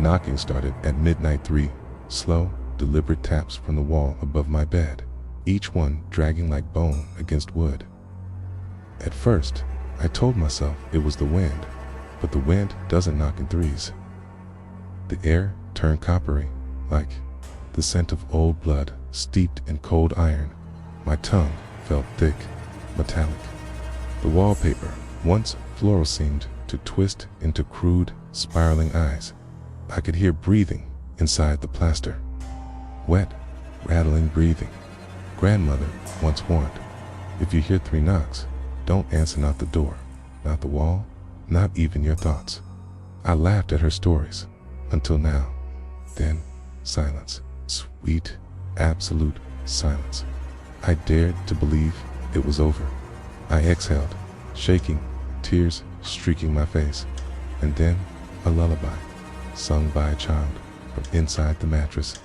knocking started at midnight. 3 slow, deliberate taps from the wall above my bed, each one dragging like bone against wood. At first, I told myself it was the wind, but the wind doesn't knock in threes. The air turned coppery, like the scent of old blood steeped in cold iron. My tongue felt thick, metallic. The wallpaper, once floral, seemed to twist into crude, spiraling eyes. I could hear breathing inside the plaster. Wet, rattling breathing. Grandmother once warned, if you hear 3 knocks, don't answer, not the door, not the wall, not even your thoughts. I laughed at her stories, until now. Then, silence. Sweet, absolute silence. I dared to believe it was over. I exhaled, shaking, tears streaking my face, and then a lullaby, sung by a child from inside the mattress.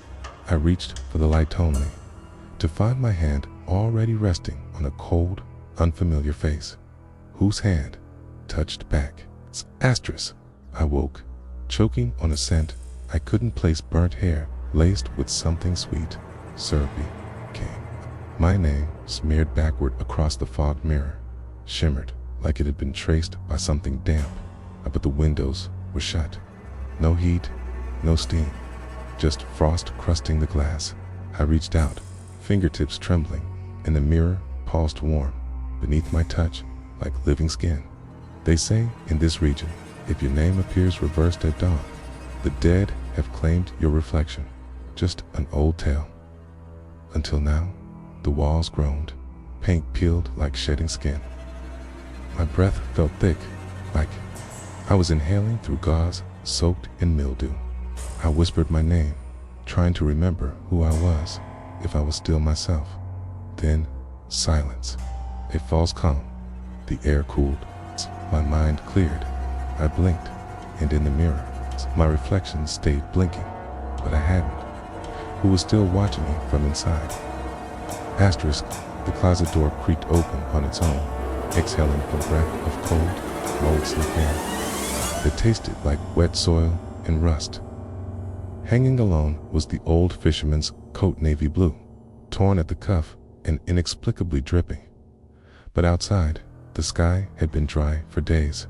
I reached for the light only, to find my hand already resting on a cold, unfamiliar face, whose hand touched back. Asterisk. I woke, choking on a scent I couldn't place, burnt hair laced with something sweet, syrupy. Came. My name, smeared backward across the fogged mirror, shimmered like it had been traced by something damp, but the windows were shut. No heat, no steam, just frost crusting the glass. I reached out, fingertips trembling, and the mirror pulsed warm beneath my touch like living skin. They say in this region, if your name appears reversed at dawn, the dead have claimed your reflection. Just an old tale. Until now, the walls groaned, paint peeled like shedding skin. My breath felt thick, like I was inhaling through gauze soaked in mildew. I whispered my name, trying to remember who I was, if I was still myself. Then, silence. A false calm. The air cooled. My mind cleared. I blinked, and in the mirror, my reflection stayed blinking, but I hadn't. Who was still watching me from inside? Asterisk. The closet door creaked open on its own, exhaling a breath of cold, mold-slick air that tasted like wet soil and rust. Hanging alone was the old fisherman's coat, navy blue, torn at the cuff and inexplicably dripping. But outside, the sky had been dry for days.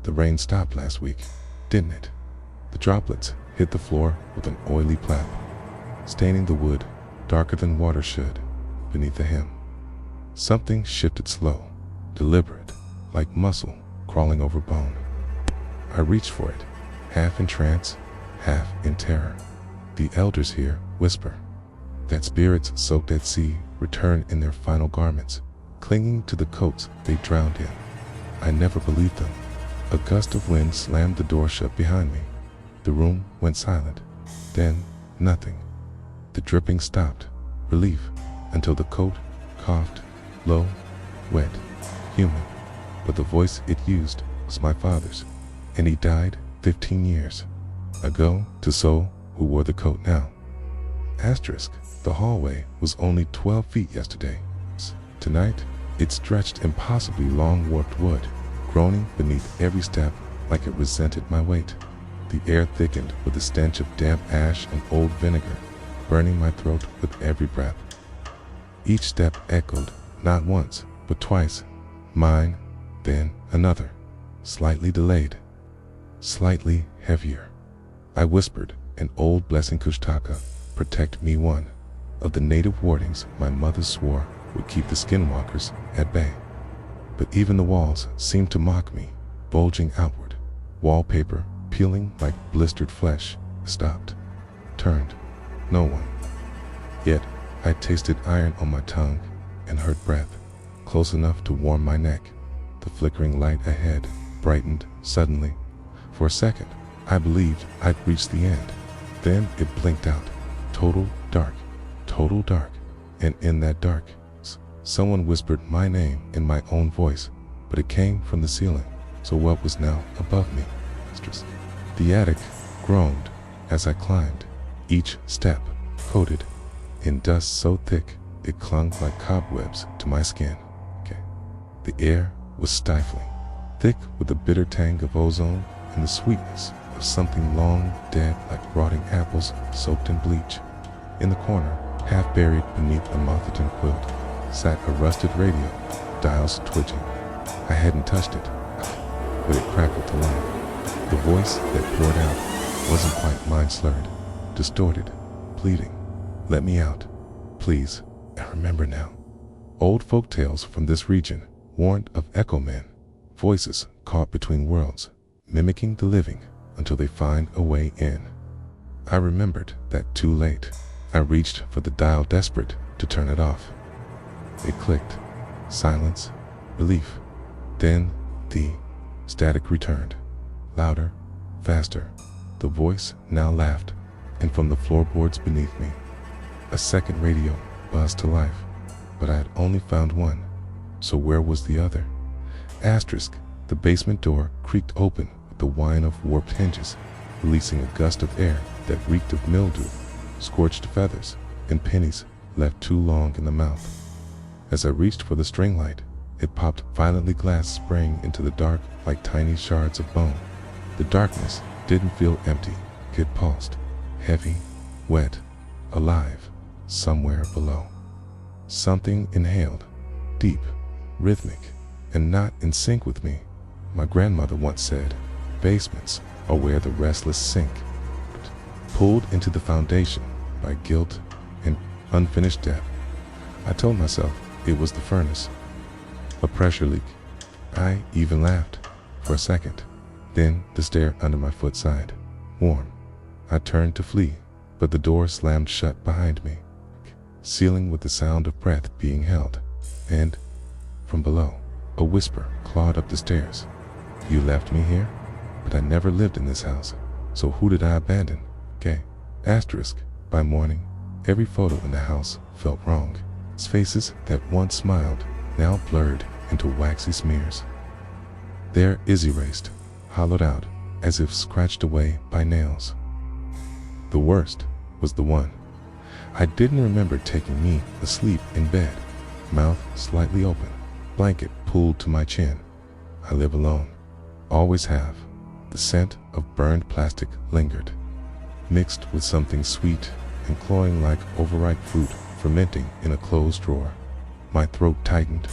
The rain stopped last week, didn't it? The droplets hit the floor with an oily plap, staining the wood darker than water should beneath the hem. Something shifted slow, deliberate, like muscle crawling over bone. I reached for it, half in trance, half in terror. The elders here whisper that spirits soaked at sea return in their final garments, clinging to the coats they drowned in. I never believed them. A gust of wind slammed the door shut behind me. The room went silent. Then, nothing. The dripping stopped, relief, until the coat coughed, low, wet, human. But the voice it used was my father's, and he died 15 years ago. To Soul, who wore the coat now. Asterisk. The hallway was only 12 feet yesterday. Tonight, it stretched impossibly long, warped wood, groaning beneath every step like it resented my weight. The air thickened with the stench of damp ash and old vinegar, burning my throat with every breath. Each step echoed, not once, but twice. Mine, then another, slightly delayed, slightly heavier. I whispered an old blessing, Kushtaka, protect me, one of the native wardings my mother swore would keep the skinwalkers at bay. But even the walls seemed to mock me, bulging outward. Wallpaper, peeling like blistered flesh, stopped, turned. No one. Yet, I tasted iron on my tongue and heard breath, close enough to warm my neck. The flickering light ahead brightened suddenly. For a second, I believed I'd reached the end. Then it blinked out. Total dark, and in that dark, someone whispered my name in my own voice, but it came from the ceiling. So what was now above me? The attic groaned as I climbed, each step coated in dust so thick it clung like cobwebs to my skin. The air was stifling, thick with the bitter tang of ozone and the sweetness of something long dead, like rotting apples soaked in bleach. In the corner, half buried beneath a moth-eaten quilt, sat a rusted radio, dials twitching. I hadn't touched it, but it crackled to life. The voice that poured out wasn't quite mind-slurred, distorted, pleading. Let me out, please. I remember now. Old folk tales from this region warned of echo men, voices caught between worlds, mimicking the living until they find a way in. I remembered that too late. I reached for the dial, desperate to turn it off. It clicked. Silence, relief. Then the static returned. Louder, faster. The voice now laughed, and from the floorboards beneath me, a second radio buzzed to life. But I had only found one. So where was the other? Asterisk. The basement door creaked open with the whine of warped hinges, releasing a gust of air that reeked of mildew, scorched feathers, and pennies left too long in the mouth. As I reached for the string light, it popped violently, glass spraying into the dark like tiny shards of bone. The darkness didn't feel empty. It pulsed, heavy, wet, alive, somewhere below. Something inhaled, deep, rhythmic, and not in sync with me. My grandmother once said, basements are where the restless sink, pulled into the foundation by guilt and unfinished death. I told myself it was the furnace, a pressure leak. I even laughed for a second. Then the stair under my foot sighed, warm. I turned to flee, but the door slammed shut behind me, sealing with the sound of breath being held. And from below, a whisper clawed up the stairs. You left me here? But I never lived in this house, so who did I abandon? K. Asterisk. By morning, every photo in the house felt wrong. Its faces that once smiled now blurred into waxy smears. There is erased, hollowed out, as if scratched away by nails. The worst was the one I didn't remember taking me asleep in bed, mouth slightly open, blanket pulled to my chin. I live alone, always have. The scent of burned plastic lingered, mixed with something sweet and cloying like overripe fruit fermenting in a closed drawer. My throat tightened.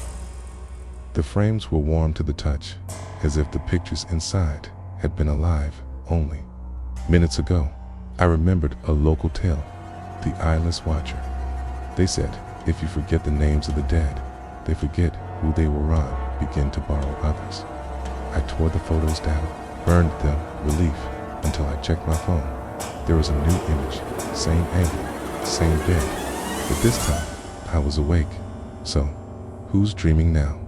The frames were warm to the touch, as if the pictures inside had been alive only minutes ago. I remembered a local tale, the eyeless watcher. They said, if you forget the names of the dead, they forget who they were on, begin to borrow others. I tore the photos down, burned them, relief, until I checked my phone. There was a new image, same angle, same bed, but this time I was awake. So, who's dreaming now?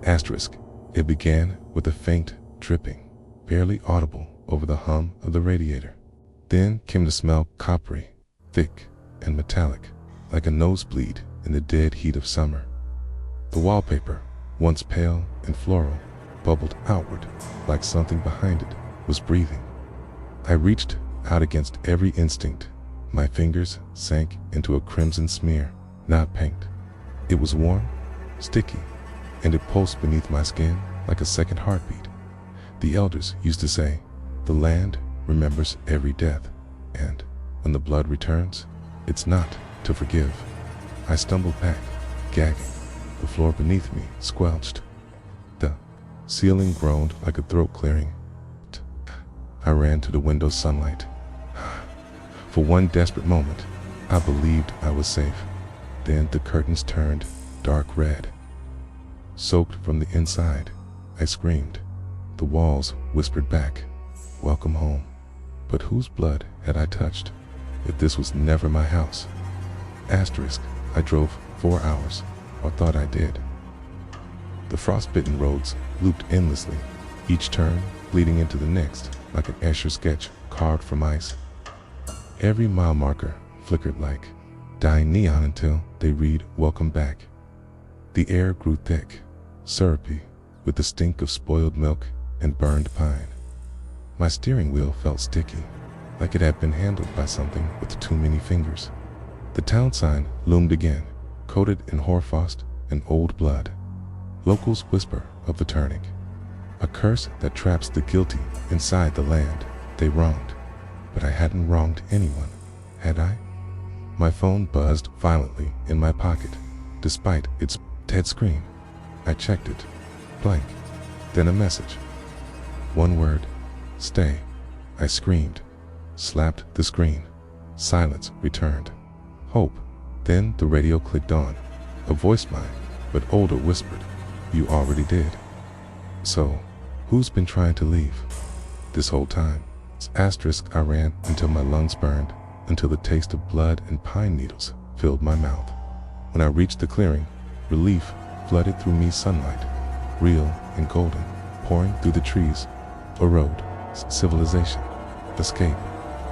Asterisk. It began with a faint dripping, barely audible over the hum of the radiator. Then came the smell, coppery, thick, and metallic, like a nosebleed in the dead heat of summer. The wallpaper, once pale and floral, bubbled outward like something behind it was breathing. I reached out against every instinct. My fingers sank into a crimson smear, not paint. It was warm, sticky, and it pulsed beneath my skin like a second heartbeat. The elders used to say, the land remembers every death, and when the blood returns, it's not to forgive. I stumbled back, gagging. The floor beneath me squelched. The ceiling groaned like a throat clearing. I ran to the window's sunlight. For one desperate moment, I believed I was safe. Then the curtains turned dark red. Soaked from the inside, I screamed. The walls whispered back, welcome home. But whose blood had I touched, if this was never my house? Asterisk. I drove 4 hours, or thought I did. The frostbitten roads looped endlessly, each turn leading into the next like an Escher sketch carved from ice. Every mile marker flickered like dying neon until they read welcome back. The air grew thick, syrupy, with the stink of spoiled milk and burned pine. My steering wheel felt sticky, like it had been handled by something with too many fingers. The town sign loomed again, coated in hoarfrost and old blood. Locals whisper of the turning, a curse that traps the guilty inside the land. they wronged. But I hadn't wronged anyone, had I? My phone buzzed violently in my pocket, despite its dead screen. I checked it. Blank. Then a message. One word. Stay. I screamed. Slapped the screen. Silence returned. Hope. Then the radio clicked on. A voice line, but older, whispered, "You already did." So, who's been trying to leave? This whole time. Asterisk, I ran until my lungs burned, until the taste of blood and pine needles filled my mouth. When I reached the clearing, relief flooded through me, sunlight, real and golden, pouring through the trees. A road, civilization, escape.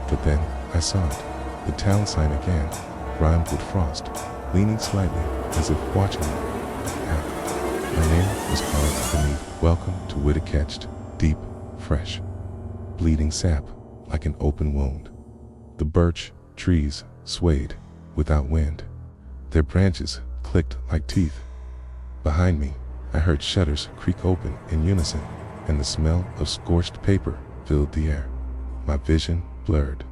But then I saw it, the town sign again, grimed with frost, leaning slightly as if watching me. My name was carved beneath, "Welcome to Wittecatched," deep, fresh, bleeding sap like an open wound. The birch trees swayed without wind. Their branches clicked like teeth. Behind me, I heard shutters creak open in unison, and the smell of scorched paper filled the air. My vision blurred.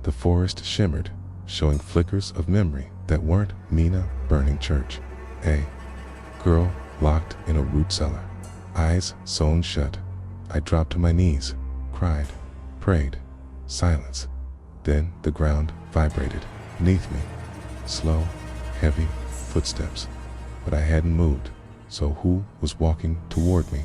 The forest shimmered, showing flickers of memory that weren't Mina burning church. A girl locked in a root cellar, eyes sewn shut. I dropped to my knees, cried, prayed. Silence. Then the ground vibrated beneath me. Slow, heavy footsteps. But I hadn't moved, so who was walking toward me?